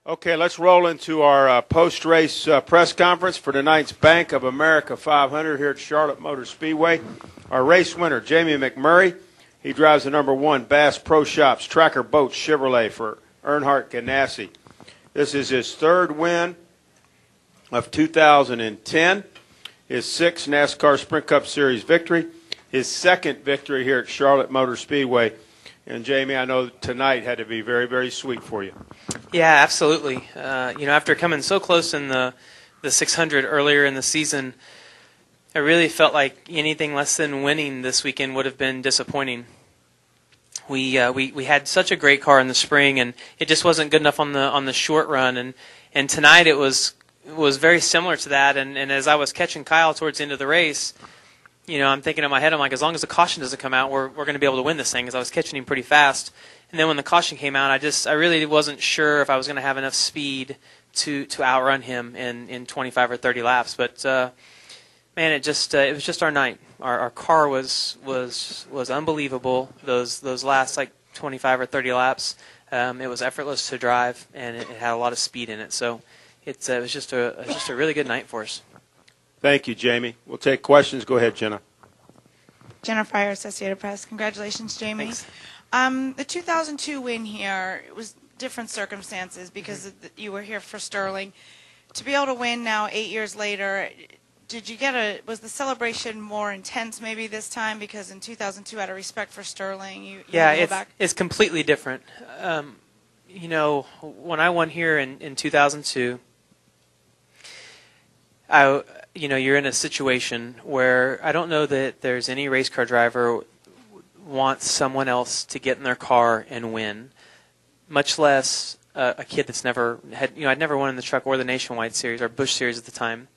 Okay, let's roll into our post-race press conference for tonight's Bank of America 500 here at Charlotte Motor Speedway. Our race winner, Jamie McMurray. He drives the number 1 Bass Pro Shops Tracker Boat Chevrolet for Earnhardt Ganassi. This is his 3rd win of 2010, his 6th NASCAR Sprint Cup Series victory, his 2nd victory here at Charlotte Motor Speedway. And, Jamie, I know tonight had to be very, very sweet for you. Yeah, absolutely. After coming so close in the 600 earlier in the season, I really felt like anything less than winning this weekend would have been disappointing. We had such a great car in the spring, and it just wasn't good enough on the short run. And tonight it was very similar to that. And as I was catching Kyle towards the end of the race, I'm thinking in my head, I'm like, as long as the caution doesn't come out, we're going to be able to win this thing, because I was catching him pretty fast. And then when the caution came out, I really wasn't sure if I was going to have enough speed to outrun him in 25 or 30 laps. But man, it was just our night. Our car was unbelievable. Those last like 25 or 30 laps, it was effortless to drive, and it had a lot of speed in it. So it was just a really good night for us. Thank you, Jamie. We'll take questions. Go ahead, Jenna. Jenna Fryer, Associated Press. Congratulations, Jamie. Thanks. The 2002 win here, it was different circumstances because you were here for Sterling. To be able to win now 8 years later, was the celebration more intense maybe this time? Because in 2002, out of respect for Sterling, it's completely different. When I won here in 2002, you're in a situation where I don't know that there's any race car driver wants someone else to get in their car and win, much less a kid that's never had, I'd never won in the Truck or the Nationwide Series or Busch Series at the time.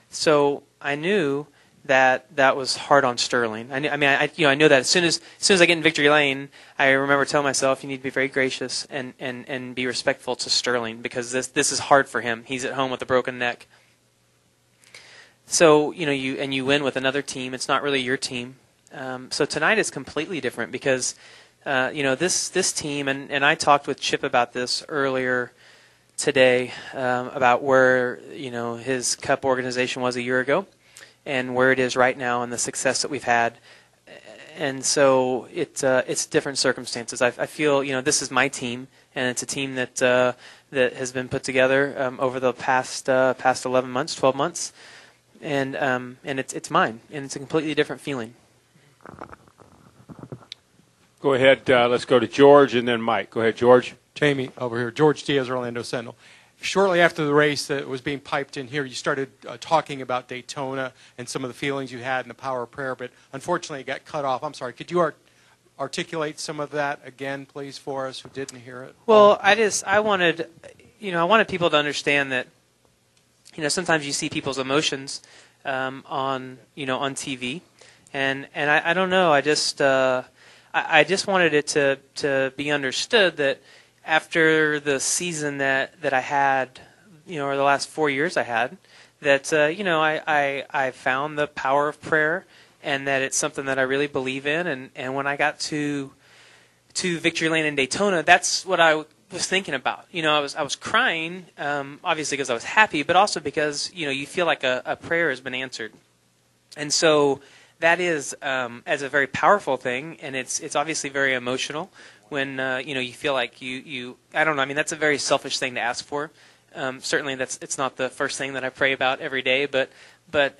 So I knew that was hard on Sterling. I know that as soon as I get in victory lane, I remember telling myself, you need to be very gracious and be respectful to Sterling, because this is hard for him. He's at home with a broken neck. So, you win with another team. It's not really your team. So tonight is completely different because, this team, and I talked with Chip about this earlier today, about where, his Cup organization was a year ago and where it is right now and the success that we've had. And so it's different circumstances. I feel, this is my team, and it's a team that has been put together over the past 11 months, 12 months. And it's mine, and it's a completely different feeling. Go ahead. Let's go to George and then Mike. Go ahead, George. Jamie, over here. George Diaz, Orlando Sentinel. Shortly after the race that was being piped in here, you started talking about Daytona and some of the feelings you had and the power of prayer, but unfortunately it got cut off. I'm sorry. Could you articulate some of that again, please, for us who didn't hear it? Well, I wanted people to understand that, sometimes you see people's emotions on TV, and I don't know. I just wanted it to be understood that after the season that I had, or the last 4 years I had, that I found the power of prayer, and that it's something that I really believe in. And when I got to Victory Lane in Daytona, that's what I was thinking about. I was crying, obviously because I was happy, but also because you feel like a prayer has been answered, and so that is as a very powerful thing, and it's obviously very emotional when you feel like you I don't know. I mean, that's a very selfish thing to ask for. Certainly, it's not the first thing that I pray about every day, but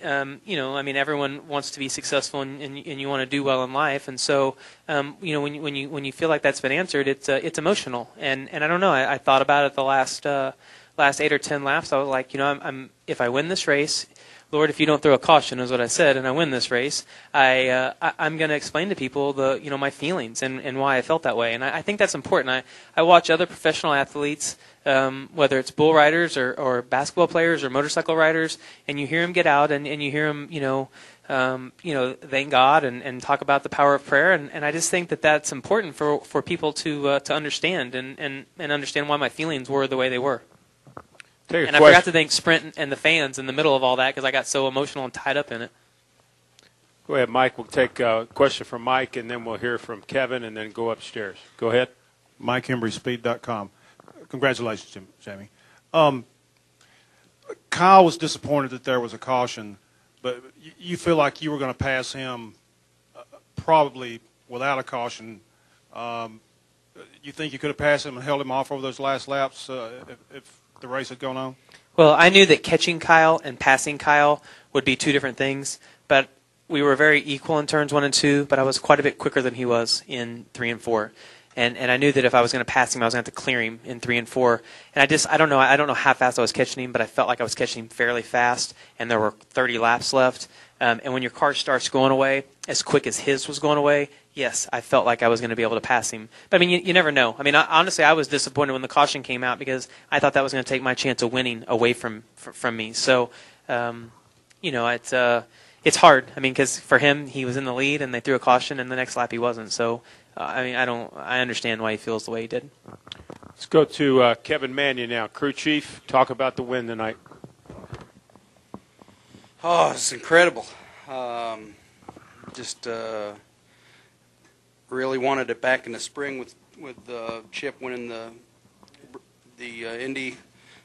I mean, everyone wants to be successful, and you want to do well in life, and so when you feel like that's been answered, it's emotional, and I don't know. I thought about it the last 8 or 10 laps. I was like, if I win this race, Lord, if you don't throw a caution, is what I said, and I win this race, I'm going to explain to people my feelings and why I felt that way, and I think that's important. I watch other professional athletes, whether it's bull riders or basketball players or motorcycle riders, and you hear them get out and you hear them, thank God and talk about the power of prayer, and I just think that that's important for people to understand and understand why my feelings were the way they were. And I forgot to thank Sprint and the fans in the middle of all that because I got so emotional and tied up in it. Go ahead, Mike. We'll take a question from Mike, and then we'll hear from Kevin, and then go upstairs. Go ahead. MikeHembrySpeed.com. Congratulations, Jamie. Kyle was disappointed that there was a caution, but you feel like you were going to pass him probably without a caution. You think you could have passed him and held him off over those last laps if the race had gone on? Well, I knew that catching Kyle and passing Kyle would be two different things, but we were very equal in turns 1 and 2, but I was quite a bit quicker than he was in 3 and 4. And I knew that if I was going to pass him, I was going to have to clear him in 3 and 4. And I don't know how fast I was catching him, but I felt like I was catching him fairly fast, and there were 30 laps left. And when your car starts going away as quick as his was going away, yes, I felt like I was going to be able to pass him. But, I mean, you never know. I mean, honestly, I was disappointed when the caution came out because I thought that was going to take my chance of winning away from me. So, it's hard. I mean, because for him, he was in the lead, and they threw a caution, and the next lap he wasn't. So, I understand why he feels the way he did. Let's go to Kevin Manion now, crew chief. Talk about the win tonight. Oh, it's incredible. Really wanted it back in the spring with Chip winning the Indy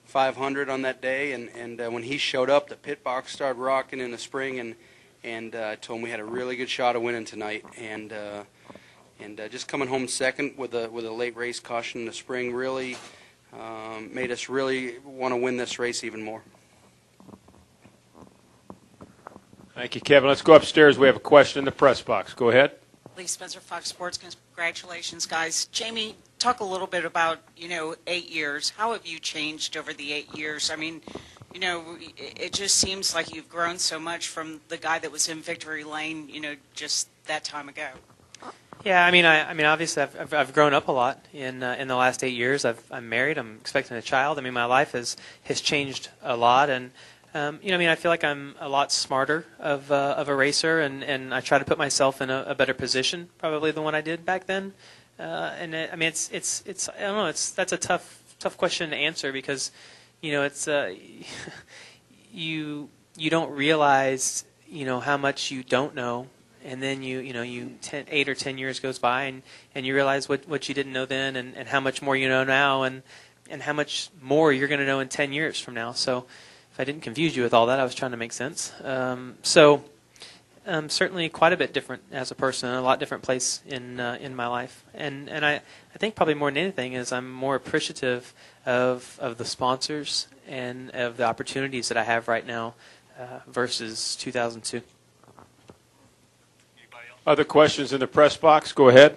500 on that day, and when he showed up, the pit box started rocking in the spring, and I told him we had a really good shot of winning tonight, and just coming home second with a late race caution in the spring really made us really want to win this race even more. Thank you, Kevin. Let's go upstairs. We have a question in the press box. Go ahead. Lee Spencer, Fox Sports. Congratulations, guys. Jamie, talk a little bit about, 8 years. How have you changed over the 8 years? I mean, it just seems like you've grown so much from the guy that was in victory lane, just that time ago. Yeah, I mean, obviously, I've grown up a lot in the last 8 years. I'm married. I'm expecting a child. I mean, my life has changed a lot, and I feel like I'm a lot smarter of a racer, and I try to put myself in a better position probably than what I did back then. It's I don't know. That's a tough question to answer because, it's you don't realize how much you don't know. And then 8 or 10 years goes by, and you realize what you didn't know then, and how much more you know now, and how much more you're going to know in 10 years from now. So, if I didn't confuse you with all that, I was trying to make sense. Certainly quite a bit different as a person, a lot different place in my life, and I think probably more than anything is I'm more appreciative of the sponsors and of the opportunities that I have right now versus 2002. Other questions in the press box? Go ahead.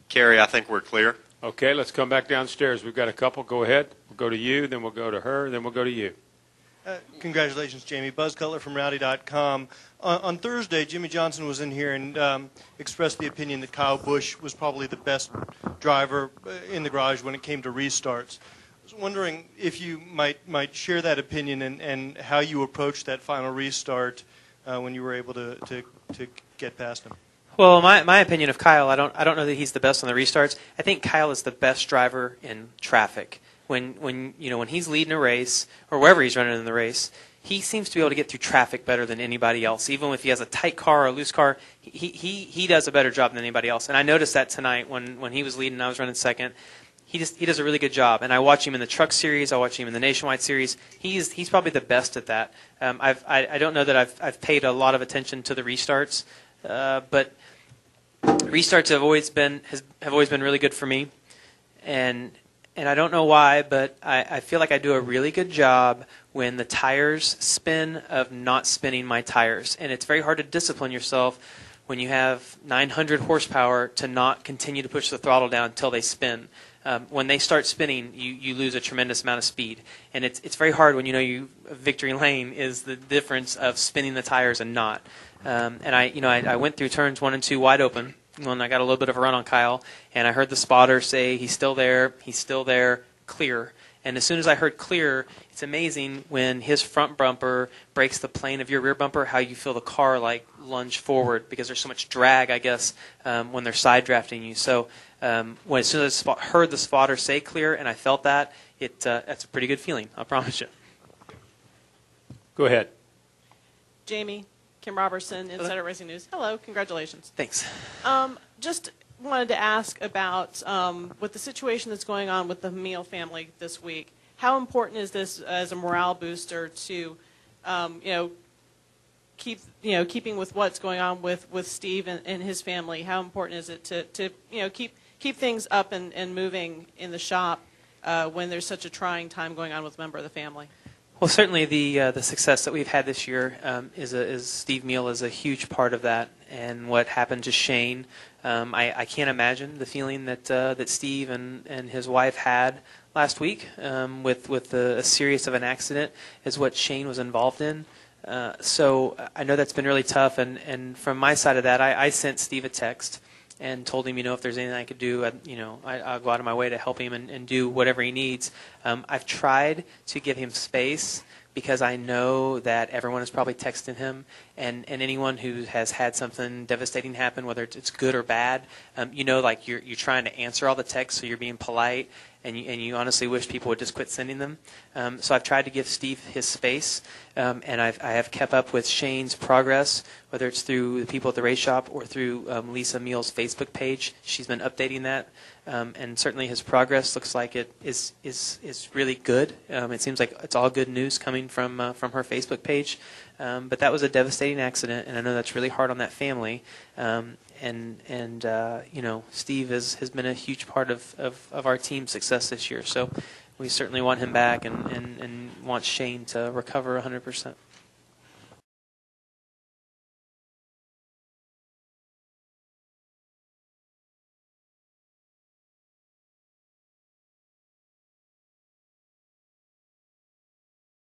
Kerry, I think we're clear. Okay, let's come back downstairs. We've got a couple. Go ahead. We'll go to you, then we'll go to her, then we'll go to you. Congratulations, Jamie. Buzz Cutler from Rowdy.com. On Thursday, Jimmy Johnson was in here and expressed the opinion that Kyle Busch was probably the best driver in the garage when it came to restarts. I was wondering if you might share that opinion and how you approached that final restart when you were able to get past him. Well, my opinion of Kyle, I don't know that he's the best on the restarts. I think Kyle is the best driver in traffic. When he's leading a race or wherever he's running in the race, he seems to be able to get through traffic better than anybody else. Even if he has a tight car or a loose car, he does a better job than anybody else. And I noticed that tonight when he was leading and I was running second. He does a really good job, and I watch him in the Truck Series. I watch him in the Nationwide Series. He's probably the best at that. I don't know that I've paid a lot of attention to the restarts, but restarts have always been really good for me, and I don't know why, but I feel like I do a really good job when the tires spin of not spinning my tires, and it's very hard to discipline yourself when you have 900 horsepower to not continue to push the throttle down until they spin. When they start spinning, you lose a tremendous amount of speed, and it's very hard when victory lane is the difference of spinning the tires and not. And I went through turns 1 and 2 wide open when I got a little bit of a run on Kyle, and I heard the spotter say he's still there, clear. And as soon as I heard clear, it's amazing when his front bumper breaks the plane of your rear bumper, how you feel the car like lunge forward because there's so much drag, I guess, when they're side drafting you. So as soon as I heard the spotter say clear and I felt that, that's a pretty good feeling, I promise you. Go ahead. Jamie, Kim Robertson, Insider Racing News. Hello, congratulations. Thanks. Just wanted to ask about with the situation that's going on with the Meal family this week. How important is this as a morale booster to, keeping with what's going on with Steve and his family? How important is it to keep things up and moving in the shop when there's such a trying time going on with a member of the family? Well, certainly the success that we've had this year is Steve Meal is a huge part of that. And what happened to Shane, I can't imagine the feeling that Steve and his wife had last week with a series of an accident is what Shane was involved in. So I know that's been really tough. And from my side of that, I sent Steve a text and told him, if there's anything I could do, I'll go out of my way to help him and do whatever he needs. I've tried to give him space because I know that everyone is probably texting him, and anyone who has had something devastating happen, whether it's good or bad, like you're trying to answer all the texts, so you're being polite, and you honestly wish people would just quit sending them. So I've tried to give Steve his space, and I have kept up with Shane's progress, whether it's through the people at the race shop or through Lisa Meal's Facebook page. She's been updating that, and certainly his progress looks like it is really good. It seems like it's all good news coming from her Facebook page. But that was a devastating accident, and I know that's really hard on that family. Steve has been a huge part of our team's success this year. So we certainly want him back and want Shane to recover 100%.